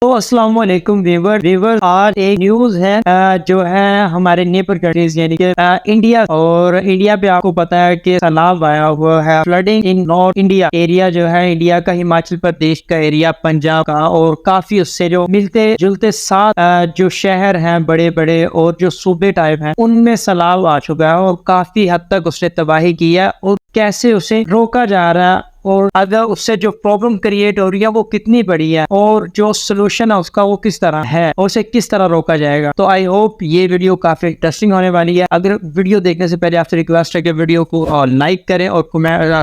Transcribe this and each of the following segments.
तो अस्सलाम वालेकुम वीवर आज एक न्यूज है जो है हमारे नेबर कंट्रीज यानी कि इंडिया। और इंडिया पे आपको पता है कि सैलाब आया हुआ है, फ्लडिंग इन नॉर्थ इंडिया एरिया जो है इंडिया का, हिमाचल प्रदेश का एरिया, पंजाब का, और काफी उससे जो मिलते जुलते साथ जो शहर हैं बड़े बड़े और जो सूबे टाइप हैं उनमें सैलाब आ चुका है और काफी हद तक उसने तबाही की है। और कैसे उसे रोका जा रहा है और अगर उससे जो प्रॉब्लम क्रिएट हो रही है वो कितनी बड़ी है और जो सोल्यूशन है उसका वो किस तरह है और उसे किस तरह रोका जाएगा। तो आई होप ये वीडियो काफी इंटरेस्टिंग होने वाली है। अगर वीडियो देखने से पहले आपसे रिक्वेस्ट है कि वीडियो को लाइक करें और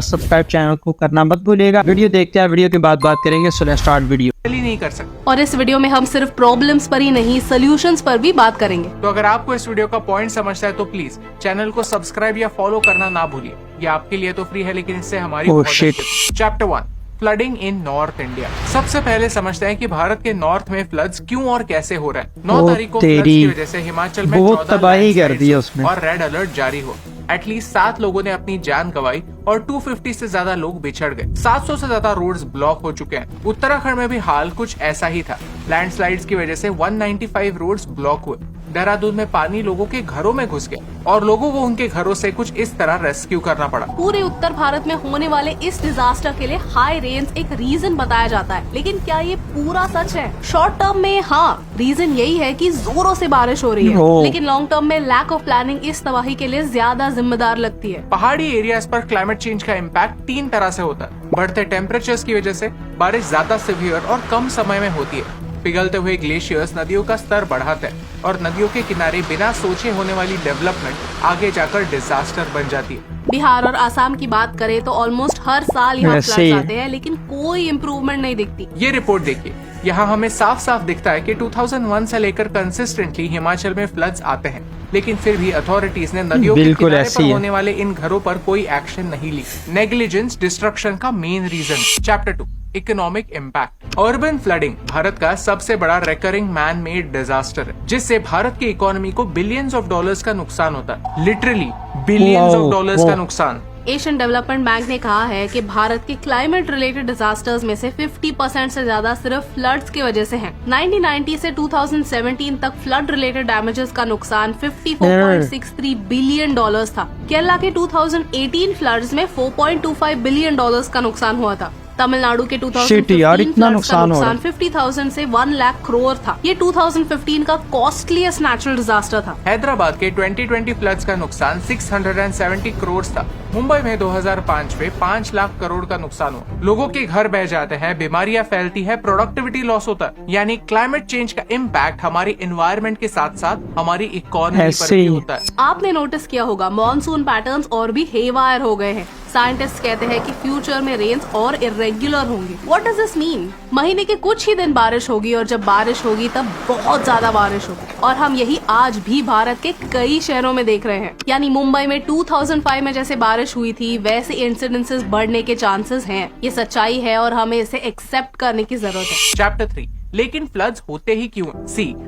सब्सक्राइब चैनल को करना मत भूलिएगा। वीडियो देखते हैं, वीडियो के बाद बात करेंगे। So let's start video. नहीं कर सकते और इस वीडियो में हम सिर्फ प्रॉब्लम्स पर ही नहीं सॉल्यूशंस पर भी बात करेंगे। तो अगर आपको इस वीडियो का पॉइंट समझता है तो प्लीज चैनल को सब्सक्राइब या फॉलो करना ना भूलिए। ये आपके लिए तो फ्री है लेकिन इससे हमारी चैप्टर 1 फ्लडिंग इन नॉर्थ इंडिया। सबसे पहले समझते हैं कि भारत के नॉर्थ में फ्लड्स क्यों और कैसे हो रहे हैं। 9 तारीख को फ्लड्स की वजह से हिमाचल में 14 तबाही कर दी उसमें और रेड अलर्ट जारी हो। एटलीस्ट 7 लोगों ने अपनी जान गंवाई और 250 से ज्यादा लोग बिछड़ गए। 700 से ज्यादा रोड्स ब्लॉक हो चुके हैं। उत्तराखंड में भी हाल कुछ ऐसा ही था। लैंडस्लाइड्स की वजह से 195 रोड्स ब्लॉक हुए। देहरादून में पानी लोगों के घरों में घुस गया और लोगों को उनके घरों से कुछ इस तरह रेस्क्यू करना पड़ा। पूरे उत्तर भारत में होने वाले इस डिजास्टर के लिए हाई रेन्स एक रीजन बताया जाता है, लेकिन क्या ये पूरा सच है? शॉर्ट टर्म में हाँ, रीजन यही है कि जोरों से बारिश हो रही है, लेकिन लॉन्ग टर्म में लैक ऑफ प्लानिंग इस तबाही के लिए ज्यादा जिम्मेदार लगती है। पहाड़ी एरियाज पर क्लाइमेट चेंज का इम्पैक्ट 3 तरह से होता है। बढ़ते टेम्परेचर्स की वजह से बारिश ज्यादा सिवियर और कम समय में होती है। पिघलते हुए ग्लेशियर्स नदियों का स्तर बढ़ाते हैं और नदियों के किनारे बिना सोचे होने वाली डेवलपमेंट आगे जाकर डिजास्टर बन जाती है। बिहार और आसाम की बात करें तो ऑलमोस्ट हर साल यहाँ फ्लड्स आते हैं, लेकिन कोई इम्प्रूवमेंट नहीं दिखती। ये रिपोर्ट देखिए, यहाँ हमें साफ साफ दिखता है कि 2001 से लेकर कंसिस्टेंटली हिमाचल में फ्लड्स आते हैं, लेकिन फिर भी अथॉरिटीज ने नदियों के किनारे पर होने वाले इन घरों पर कोई एक्शन नहीं ली। नेग्लिजेंस डिस्ट्रक्शन का main reason. Chapter 2 economic impact. Urban flooding Bharat का सबसे बड़ा रिकरिंग मैन मेड डिजास्टर है, जिससे भारत की इकोनॉमी को बिलियंस ऑफ डॉलर्स का नुकसान होता है। लिटरली बिलियंस ऑफ डॉलर्स का नुकसान। एशियन डेवलपमेंट बैंक ने कहा है कि भारत के क्लाइमेट रिलेटेड डिजास्टर्स में से 50% से ज्यादा सिर्फ फ्लड्स की वजह से हैं। 1990 से 2017 तक फ्लड रिलेटेड डैमेजेस का नुकसान 54.63 बिलियन डॉलर्स था। केरला के 2018 फ्लड्स में 4.25 बिलियन डॉलर्स का नुकसान हुआ था। तमिलनाडु के 2015 इतना नुकसान 50,000 से 1 लाख करोड़ था। ये 2015 का कॉस्टलीस्ट नेचुरल डिजास्टर था। हैदराबाद के 2020 फ्लड्स का नुकसान 670 करोड़ था। मुंबई में 2005 में 5 लाख करोड़ का नुकसान हुआ। लोगों के घर बह जाते हैं, बीमारियां फैलती है, प्रोडक्टिविटी लॉस होता है। यानी क्लाइमेट चेंज का इम्पैक्ट हमारी एनवायरनमेंट के साथ साथ हमारी इकोनॉमी पर भी होता है। आपने नोटिस किया होगा मॉनसून पैटर्न्स और भी हेवायर हो गए हैं। साइंटिस्ट कहते हैं कि फ्यूचर में रेन्स और इरेगुलर होंगी। What does this mean? महीने के कुछ ही दिन बारिश होगी और जब बारिश होगी तब बहुत ज्यादा बारिश होगी, और हम यही आज भी भारत के कई शहरों में देख रहे हैं। यानी मुंबई में 2005 में जैसे बारिश हुई थी वैसे इंसिडेंसेस बढ़ने के चांसेस हैं। ये सच्चाई है और हमें इसे एक्सेप्ट करने की जरूरत है। चैप्टर 3 लेकिन फ्लड्स होते ही क्यों?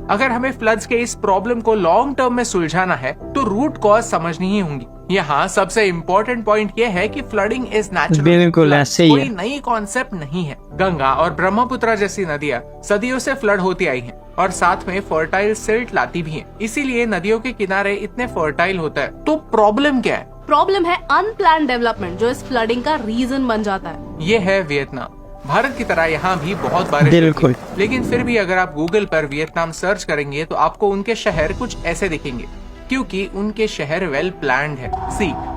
अगर हमें फ्लड्स के इस प्रॉब्लम को लॉन्ग टर्म में सुलझाना है तो रूट कॉज समझनी ही होंगी। यहाँ सबसे इम्पोर्टेंट पॉइंट ये है कि फ्लडिंग इज नेचुरल, बिल्कुल ऐसे ही कोई नई कॉन्सेप्ट नहीं है। गंगा और ब्रह्मपुत्र जैसी नदियाँ सदियों से फ्लड होती आई हैं और साथ में फर्टाइल सिल्ट लाती भी हैं। इसीलिए नदियों के किनारे इतने फर्टाइल होता है। तो प्रॉब्लम क्या है? प्रॉब्लम है अनप्लान डेवलपमेंट, जो इस फ्लडिंग का रीजन बन जाता है। ये है वियतनाम। भारत की तरह यहाँ भी बहुत बारिश होती है, लेकिन फिर भी अगर आप गूगल पर वियतनाम सर्च करेंगे तो आपको उनके शहर कुछ ऐसे दिखेंगे, क्योंकि उनके शहर वेल प्लान्ड है।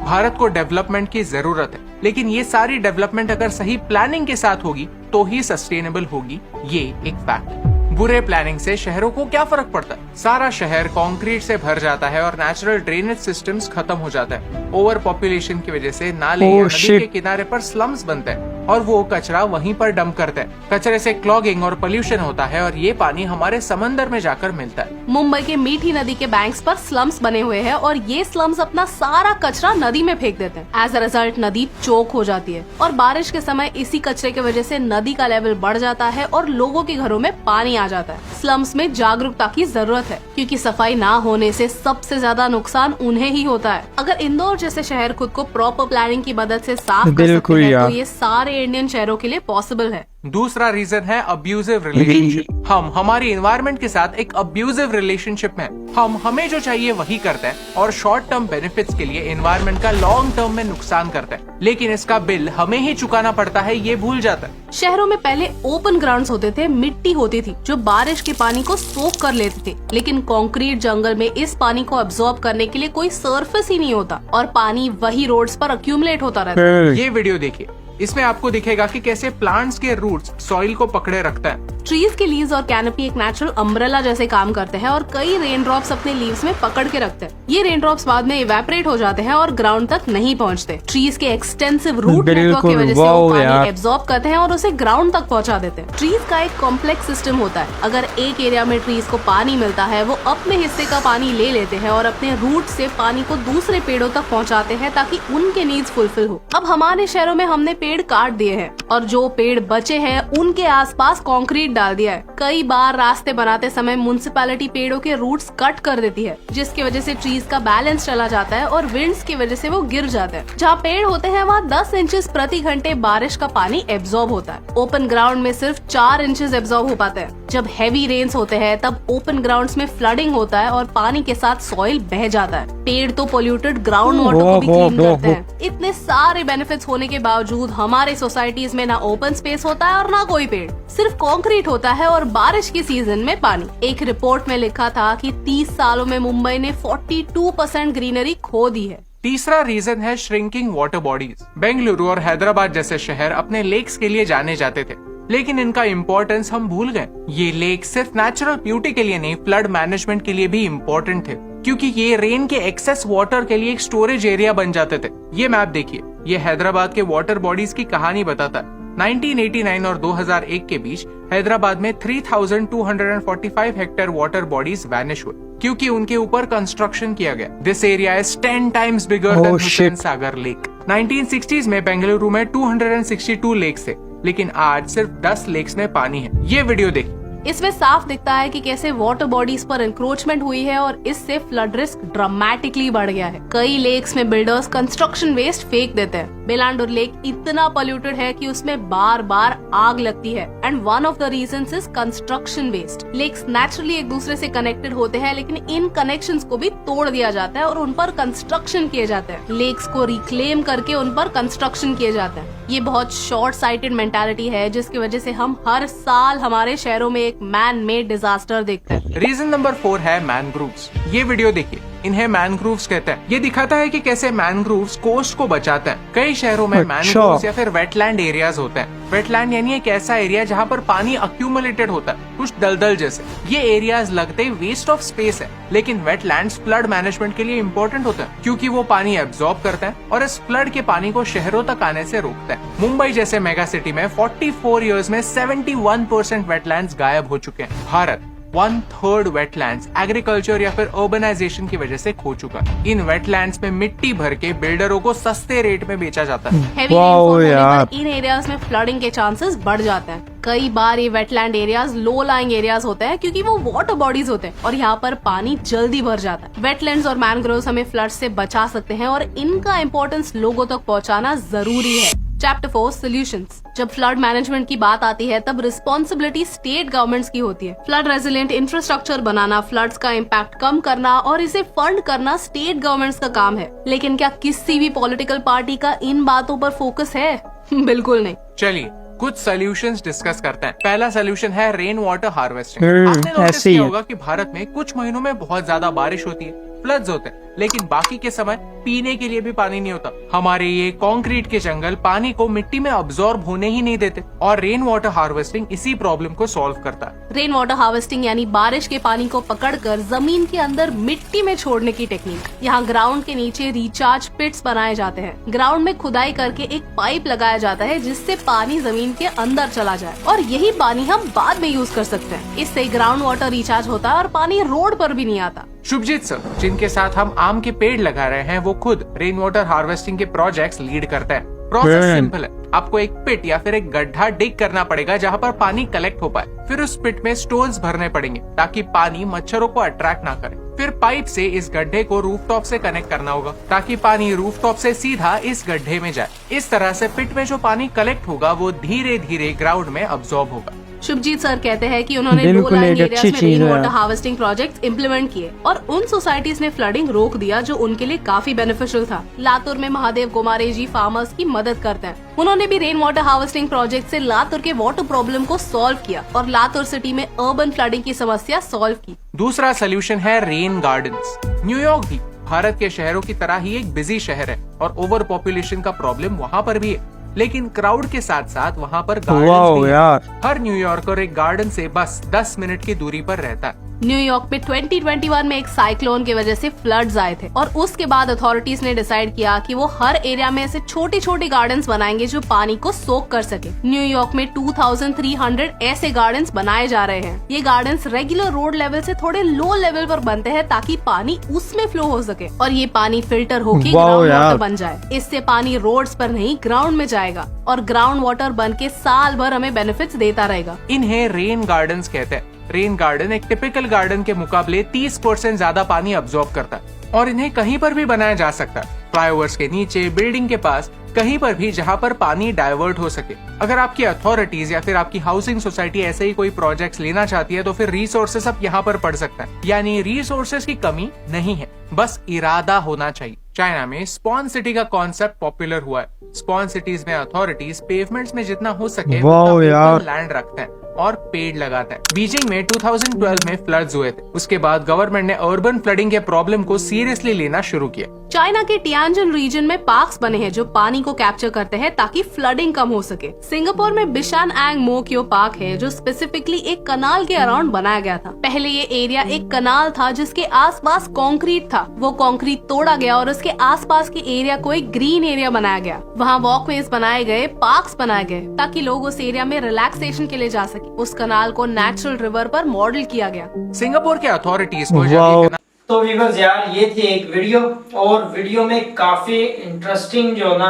भारत को डेवलपमेंट की जरूरत है, लेकिन ये सारी डेवलपमेंट अगर सही प्लानिंग के साथ होगी तो ही सस्टेनेबल होगी। ये एक फैक्ट है। बुरे प्लानिंग से शहरों को क्या फर्क पड़ता है? सारा शहर कंक्रीट से भर जाता है और नेचुरल ड्रेनेज सिस्टम्स खत्म हो जाता है। ओवर पॉपुलेशन की वजह से नाले या नदी के किनारे पर स्लम्स बनते हैं और वो कचरा वहीं पर डंप करते हैं। कचरे से क्लॉगिंग और पोल्यूशन होता है और ये पानी हमारे समंदर में जाकर मिलता है। मुंबई के मीठी नदी के बैंक्स पर स्लम्स बने हुए हैं और ये स्लम्स अपना सारा कचरा नदी में फेंक देते हैं। एज अ रिजल्ट नदी चोक हो जाती है और बारिश के समय इसी कचरे की वजह से नदी का लेवल बढ़ जाता है और लोगों के घरों में पानी आ जाता है। स्लम्स में जागरूकता की जरूरत है, क्योंकि सफाई ना होने से सबसे ज्यादा नुकसान उन्हें ही होता है। अगर इंदौर जैसे शहर खुद को प्रॉपर प्लानिंग की मदद से साफ कर सकते हैं तो ये सारे इंडियन शहरों के लिए पॉसिबल है। दूसरा रीजन है अब्यूजिव रिलेशनशिप। हम हमारी एनवायरनमेंट के साथ एक अब्यूजिव रिलेशनशिप में हम हमें जो चाहिए वही करते हैं और शॉर्ट टर्म बेनिफिट्स के लिए एनवायरनमेंट का लॉन्ग टर्म में नुकसान करते हैं, लेकिन इसका बिल हमें ही चुकाना पड़ता है, ये भूल जाता है। शहरों में पहले ओपन ग्राउंड्स होते थे, मिट्टी होती थी जो बारिश के पानी को सोख कर लेते थे, लेकिन कंक्रीट जंगल में इस पानी को अब्सॉर्ब करने के लिए कोई सरफेस ही नहीं होता और पानी वही रोड्स पर अक्यूमुलेट होता रहता है। ये वीडियो देखिए, इसमें आपको दिखेगा कि कैसे प्लांट्स के रूट्स सॉइल को पकड़े रखता है। ट्रीज के लीव्स और कैनोपी एक नेचुरल अम्ब्रेला जैसे काम करते हैं और कई रेन ड्रॉप्स अपने लीव्स में पकड़ के रखते हैं। ये रेन ड्रॉप्स बाद में इवेपोरेट हो जाते हैं और ग्राउंड तक नहीं पहुंचते। ट्रीज के एक्सटेंसिव रूट नेटवर्क की वजह से वो पानी एब्सॉर्ब करते हैं और उसे ग्राउंड तक पहुंचा देते हैं। ट्रीज का एक कॉम्प्लेक्स सिस्टम होता है। अगर एक एरिया में ट्रीज को पानी मिलता है, वो अपने हिस्से का पानी ले लेते हैं और अपने रूट से पानी को दूसरे पेड़ों तक पहुँचाते हैं ताकि उनके नीड्स फुलफिल हो। अब हमारे शहरों में हमने पेड़ काट दिए हैं और जो पेड़ बचे हैं उनके आसपास कंक्रीट डाल दिया है। कई बार रास्ते बनाते समय म्युनिसिपैलिटी पेड़ों के रूट्स कट कर देती है, जिसकी वजह से ट्रीज का बैलेंस चला जाता है और विंड्स की वजह से वो गिर जाते हैं। जहाँ पेड़ होते हैं वहाँ 10 इंचेस प्रति घंटे बारिश का पानी एब्सॉर्ब होता है। ओपन ग्राउंड में सिर्फ 4 इंचेस एब्सॉर्ब हो पाते हैं। जब हैवी रेन्स होते हैं तब ओपन ग्राउंड्स में फ्लडिंग होता है और पानी के साथ सॉइल बह जाता है। पेड़ तो पोल्यूटेड ग्राउंड वाटर को भी क्लीन करते हैं। इतने सारे बेनिफिट्स होने के बावजूद हमारे सोसाइटीज में ना ओपन स्पेस होता है और ना कोई पेड़, सिर्फ कंक्रीट होता है और बारिश के सीजन में पानी। एक रिपोर्ट में लिखा था कि 30 सालों में मुंबई ने 42% ग्रीनरी खो दी है। तीसरा रीजन है श्रिंकिंग वाटर बॉडीज। बेंगलुरु और हैदराबाद जैसे शहर अपने लेक्स के लिए जाने जाते थे, लेकिन इनका इम्पोर्टेंस हम भूल गए। ये लेक सिर्फ नेचुरल ब्यूटी के लिए नहीं, फ्लड मैनेजमेंट के लिए भी इम्पोर्टेंट थे, क्योंकि ये रेन के एक्सेस वाटर के लिए एक स्टोरेज एरिया बन जाते थे। ये मैप देखिए, ये हैदराबाद के वाटर बॉडीज की कहानी बताता है। 1989 और 2001 के बीच हैदराबाद में 3245 हेक्टेयर वाटर बॉडीज वैनिश हुए क्योंकि उनके ऊपर कंस्ट्रक्शन किया गया। This area is 10 times bigger than Hussain Sagar lake. 1960s में बेंगलुरु में 262 लेक्स थे, लेकिन आज सिर्फ 10 लेक्स में पानी है। ये वीडियो देखिए। इसमें साफ दिखता है कि कैसे वाटर बॉडीज पर इंक्रोचमेंट हुई है और इससे फ्लड रिस्क ड्रामेटिकली बढ़ गया है। कई लेक्स में बिल्डर्स कंस्ट्रक्शन वेस्ट फेंक देते हैं। बेलांडुर लेक इतना पोल्यूटेड है कि उसमें बार बार आग लगती है and one of the reasons is construction waste. Lakes naturally एक दूसरे से कनेक्टेड होते हैं, लेकिन इन कनेक्शंस को भी तोड़ दिया जाता है और उन पर कंस्ट्रक्शन किए जाते हैं। लेक्स को रिक्लेम करके उन पर कंस्ट्रक्शन किए जाते हैं। ये बहुत शॉर्ट साइटेड मेंटालिटी है, जिसकी वजह से हम हर साल हमारे शहरों में एक मैन मेड डिजास्टर देखते हैं। रीजन नंबर 4 है मैनग्रोव्स। ये वीडियो देखिए, इन्हें मैनग्रोव्स कहते हैं। ये दिखाता है कि कैसे मैनग्रोव्स कोस्ट को बचाते हैं। कई शहरों में मैनग्रोव्स या फिर वेटलैंड एरियाज होते हैं। वेटलैंड यानी एक ऐसा एरिया जहाँ पर पानी अक्यूमुलेटेड होता है, कुछ दलदल जैसे। ये एरियाज लगते ही वेस्ट ऑफ स्पेस है, लेकिन वेटलैंड्स फ्लड मैनेजमेंट के लिए इम्पोर्टेंट होते हैं, क्योंकि वो पानी एब्सॉर्ब करते हैं और इस फ्लड के पानी को शहरों तक आने से रोकते हैं। मुंबई जैसे मेगा सिटी में 44 इयर्स में 71% वेटलैंड्स गायब हो चुके हैं। भारत 1/3 वेटलैंड्स एग्रीकल्चर या फिर अर्बनाइजेशन की वजह से खो चुका है। इन वेटलैंड्स में मिट्टी भर के बिल्डरों को सस्ते रेट में बेचा जाता है। हेवी रेनफॉल होने पर इन एरियाज में फ्लडिंग के चांसेस बढ़ जाते हैं। कई बार ये wetland areas low lying areas होते हैं, क्योंकि वो वाटर बॉडीज होते हैं और यहाँ पर पानी जल्दी भर जाता है। वेटलैंड्स और मैनग्रोव्स हमें फ्लड से बचा सकते हैं और इनका इम्पोर्टेंस लोगों तक पहुँचाना जरूरी है। Chapter 4 solutions. जब फ्लड मैनेजमेंट की बात आती है तब रिस्पॉन्सिबिलिटी स्टेट गवर्नमेंट्स की होती है। फ्लड रेजिलेंट इंफ्रास्ट्रक्चर बनाना, फ्लड्स का इम्पैक्ट कम करना और इसे फंड करना स्टेट गवर्नमेंट्स का काम है। लेकिन क्या किसी भी पॉलिटिकल पार्टी का इन बातों पर फोकस है? बिल्कुल नहीं। चलिए कुछ सॉल्यूशंस डिस्कस करते हैं। पहला सॉल्यूशन है रेन वाटर हार्वेस्टिंग। आपने नोटिस किया होगा कि भारत में कुछ महीनों में बहुत ज्यादा बारिश होती है, फ्लड्स होते हैं, लेकिन बाकी के समय पीने के लिए भी पानी नहीं होता। हमारे ये कंक्रीट के जंगल पानी को मिट्टी में अब्सॉर्ब होने ही नहीं देते और रेन वाटर हार्वेस्टिंग इसी प्रॉब्लम को सॉल्व करता है। रेन वाटर हार्वेस्टिंग यानी बारिश के पानी को पकड़कर जमीन के अंदर मिट्टी में छोड़ने की टेक्निक। यहाँ ग्राउंड के नीचे रिचार्ज पिट्स बनाए जाते हैं। ग्राउंड में खुदाई करके एक पाइप लगाया जाता है जिससे पानी जमीन के अंदर चला जाए और यही पानी हम बाद में यूज कर सकते हैं। इससे ग्राउंड वाटर रिचार्ज होता है और पानी रोड पर भी नहीं आता। शुभजीत सर, जिनके साथ हम आम के पेड़ लगा रहे हैं, वो खुद रेन वाटर हार्वेस्टिंग के प्रोजेक्ट्स लीड करते हैं। प्रोसेस सिंपल है, आपको एक पिट या फिर एक गड्ढा डिग करना पड़ेगा जहाँ पर पानी कलेक्ट हो पाए। फिर उस पिट में स्टोन्स भरने पड़ेंगे ताकि पानी मच्छरों को अट्रैक्ट ना करे। फिर पाइप से इस गड्ढे को रूफटॉप से कनेक्ट करना होगा ताकि पानी रूफटॉप से सीधा इस गड्ढे में जाए। इस तरह से पिट में जो पानी कलेक्ट होगा वो धीरे धीरे ग्राउंड में अब्सॉर्ब होगा। शुभजीत सर कहते हैं कि उन्होंने लो लाइंग एरियाज में rain water harvesting projects implement किए और उन सोसाइटीज ने फ्लडिंग रोक दिया जो उनके लिए काफी बेनिफिशियल था। लातूर में महादेव गोमारे जी फार्मर्स की मदद करते हैं। उन्होंने भी रेन वाटर हार्वेस्टिंग प्रोजेक्ट से लातूर के वाटर प्रॉब्लम को सॉल्व किया और लातूर सिटी में अर्बन फ्लडिंग की समस्या सॉल्व की। दूसरा सोल्यूशन है रेन गार्डन्स। न्यूयॉर्क भी भारत के शहरों की तरह ही एक बिजी शहर है और ओवर पॉपुलेशन का प्रॉब्लम वहाँ पर भी है, लेकिन क्राउड के साथ साथ वहाँ पर गार्डन्स भी है। हर न्यूयॉर्कर एक गार्डन से बस 10 मिनट की दूरी पर रहता है। न्यूयॉर्क में 2021 में एक साइक्लोन की वजह से फ्लड्स आए थे और उसके बाद अथॉरिटीज ने डिसाइड किया कि वो हर एरिया में ऐसे छोटे छोटे गार्डन्स बनाएंगे जो पानी को सोक कर सके। न्यूयॉर्क में 2300 ऐसे गार्डन्स बनाए जा रहे हैं। ये गार्डन्स रेगुलर रोड लेवल से थोड़े लो लेवल पर बनते हैं ताकि पानी उसमें फ्लो हो सके और ये पानी फिल्टर होके ग्राउंड वाटर बन जाए। इससे पानी रोड्स पर नहीं ग्राउंड में जाएगा और ग्राउंड वाटर बन के साल भर हमें बेनिफिट्स देता रहेगा। इन्हें रेन गार्डन्स कहते हैं। रेन गार्डन एक टिपिकल गार्डन के मुकाबले 30% ज्यादा पानी अब्सॉर्ब करता है और इन्हें कहीं पर भी बनाया जा सकता है। फ्लाईओवर्स के नीचे, बिल्डिंग के पास, कहीं पर भी जहाँ पर पानी डाइवर्ट हो सके। अगर आपकी अथॉरिटीज या फिर आपकी हाउसिंग सोसाइटी ऐसे ही कोई प्रोजेक्ट्स लेना चाहती है तो फिर रिसोर्सेस अब यहाँ पर पड़ सकता है। यानी रिसोर्सेस की कमी नहीं है, बस इरादा होना चाहिए। चाइना में स्पॉन सिटी का कॉन्सेप्ट पॉपुलर हुआ है। स्पॉन सिटीज में अथॉरिटीज पेवमेंट्स में जितना हो सके लैंड रखते हैं और पेड़ लगाते हैं। बीजिंग में 2012 में फ्लड्स हुए थे। उसके बाद गवर्नमेंट ने अर्बन फ्लडिंग के प्रॉब्लम को सीरियसली लेना शुरू किया। चाइना के टियानजिन रीजन में पार्क्स बने हैं जो पानी को कैप्चर करते हैं ताकि फ्लडिंग कम हो सके। सिंगापुर में बिशान एंग मोक्यो पार्क है जो स्पेसिफिकली एक कनाल के अराउंड बनाया गया था। पहले ये एरिया एक कनाल था जिसके आसपास कंक्रीट था। वो कंक्रीट तोड़ा गया और उसके आसपास के एरिया को एक ग्रीन एरिया बनाया गया। वहाँ वॉकवेज बनाए गए, पार्क्स बनाए गए ताकि लोग उस एरिया में रिलैक्सेशन के लिए जा सके। उस कनाल को नेचुरल रिवर पर मॉडल किया गया। सिंगापुर के अथॉरिटीज को तो व्यूअर्स यार, ये थी एक वीडियो और वीडियो में काफी इंटरेस्टिंग जो ना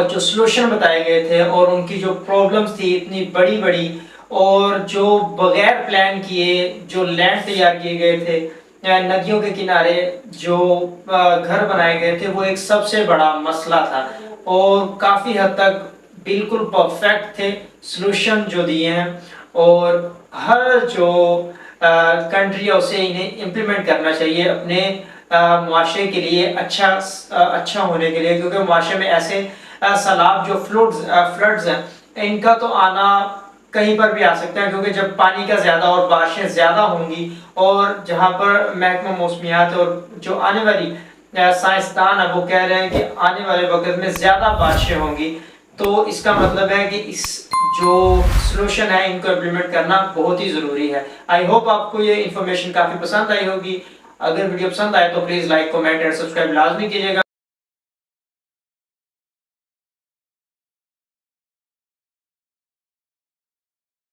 जो सलूशन बताए गए थे और उनकी जो प्रॉब्लम्स थी इतनी बड़ी बड़ी और जो बगैर प्लान किए जो लैंड तैयार किए गए थे, नदियों के किनारे जो घर बनाए गए थे, वो एक सबसे बड़ा मसला था और काफी हद तक बिल्कुल परफेक्ट थे सलूशन जो दिए हैं और हर जो कंट्री है उसे इन्हें इम्प्लीमेंट करना चाहिए अपने मुआशरे के लिए अच्छा होने के लिए, क्योंकि मुआशरे में ऐसे सैलाब जो फ्लड्स हैं इनका तो आना कहीं पर भी आ सकता है, क्योंकि जब पानी का ज्यादा और बारिशें ज्यादा होंगी और जहां पर महकमा मौसमियात और जो आने वाली साइंसदान है वो कह रहे हैं कि आने वाले वक्त में ज्यादा बारिशें होंगी, तो इसका मतलब है कि इस जो सलूशन है इनको इम्प्लीमेंट करना बहुत ही जरूरी है। आई होप आपको ये इन्फॉर्मेशन काफी पसंद आई होगी। अगर वीडियो पसंद आए तो please like, comment and subscribe लाजमी कीजिएगा।